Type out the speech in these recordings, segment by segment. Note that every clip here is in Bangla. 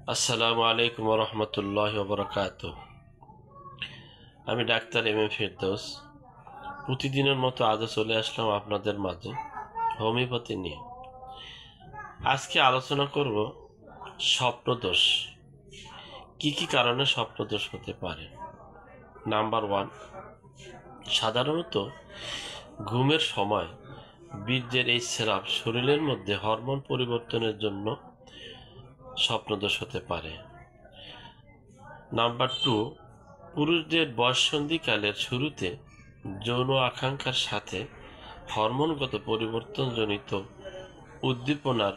আসসালামু আলাইকুম রহমতুল্লাহ বরকাত। আমি ডাক্তার এম এ ফেরদৌস। প্রতিদিনের মতো আজও চলে আসলাম আপনাদের মাঝে হোমিওপ্যাথি নিয়ে। আজকে আলোচনা করব স্বপ্নদোষ। কি কি কারণে স্বপ্নদোষ হতে পারে। নাম্বার 1, সাধারণত ঘুমের সময় বীর্যের এই স্রাব শরীরের মধ্যে হরমোন পরিবর্তনের জন্য স্বপ্নদোষ হতে পারে। নাম্বার 2, পুরুষদের বয়ঃসন্ধিকালের শুরুতে যৌন আকাঙ্ক্ষার সাথে হরমোনগত পরিবর্তনজনিত উদ্দীপনার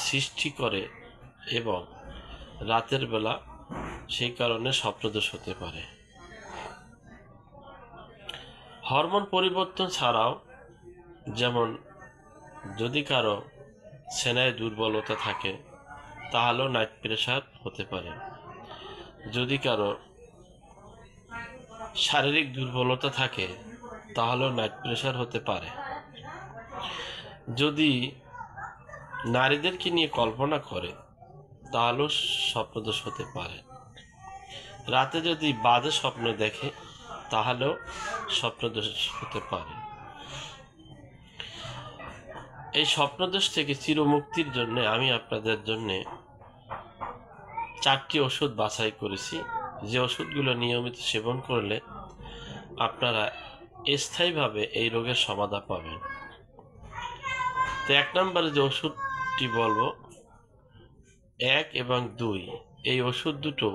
সৃষ্টি করে এবং রাতের বেলা সেই কারণে স্বপ্নদোষ হতে পারে। হরমোন পরিবর্তন ছাড়াও যেমন যদি কারো সেনায় দুর্বলতা থাকে তাহলেও নাইট প্রেশার হতে পারে। যদি কারো শারীরিক দুর্বলতা থাকে তাহলেও নাইট প্রেশার হতে পারে। যদি নারীদেরকে নিয়ে কল্পনা করে তাহলেও স্বপ্নদোষ হতে পারে। রাতে যদি বাজে স্বপ্ন দেখে তাহলেও স্বপ্নদোষ হতে পারে। এই স্বপ্নদোষ থেকে চিরমুক্তির জন্য আমি আপনাদের জন্য 4টি ওষুধ বাছাই করেছি, যে ওষুধগুলো নিয়মিত সেবন করলে আপনারা স্থায়ীভাবে এই রোগের সমাধান পাবেন। তো 1 নম্বরে যে ওষুধটি বলবো 1 এবং 2, এই ওষুধ দুটো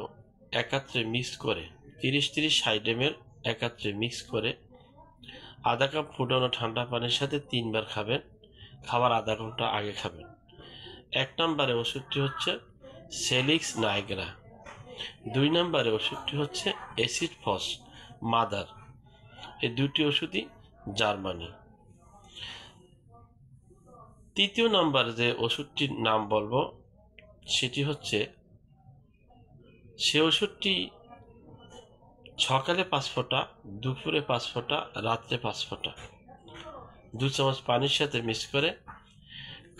একাত্রে মিক্স করে 30-60 ml একাত্রে মিক্স করে আধা কাপ ফুটানো ঠান্ডা পানির সাথে 3 বার খাবেন। খাবার আধা ঘন্টা আগে খাবেন। 1 নম্বরে ওষুধটি হচ্ছে সেলিক্স নাইগ্রা। 2 নম্বরে ওষুধটি হচ্ছে অ্যাসিড ফস মাদার। এই দুটি ওষুধই জার্মানি। 3য় নম্বর যে ওষুধটির নাম বলবো সেটি হচ্ছে, সে ওষুধটি সকালে 5 ফোঁটা, দুপুরে 5 ফোঁটা, রাত্রে 5 ফোঁটা 2 চামচ পানির সাথে মিক্স করে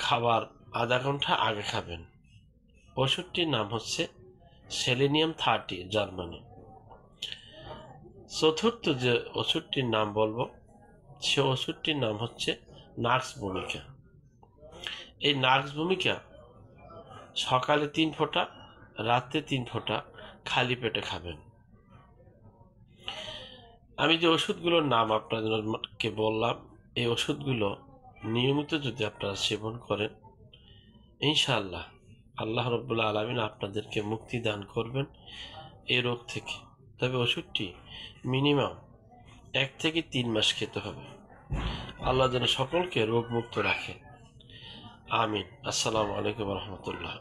খাবার আধা ঘন্টা আগে খাবেন। ওষুধটির নাম হচ্ছে সেলেনিয়াম 30, জার্মানি। 4র্থ যে ওষুধটির নাম বলবো সে ওষুধটির নাম হচ্ছে নাক্স ভূমিকা। এই নাক্স ভূমিকা সকালে 3 ফোঁটা, রাত্রে 3 ফোঁটা খালি পেটে খাবেন। আমি যে ওষুধগুলোর নাম আপনাদেরকে বললাম, এই ওষুধগুলো নিয়মিত যদি আপনারা সেবন করেন ইনশাআল্লাহ আল্লাহ রাব্বুল আলামিন আপনাদেরকে মুক্তি দান করবেন এই রোগ থেকে। তবে ওষুধটি মিনিমাম 1 থেকে 3 মাস খেতে হবে। আল্লাহ যেন সকলকে রোগমুক্ত রাখে। আমিন। আসসালামু আলাইকুম রহমতুল্লাহ।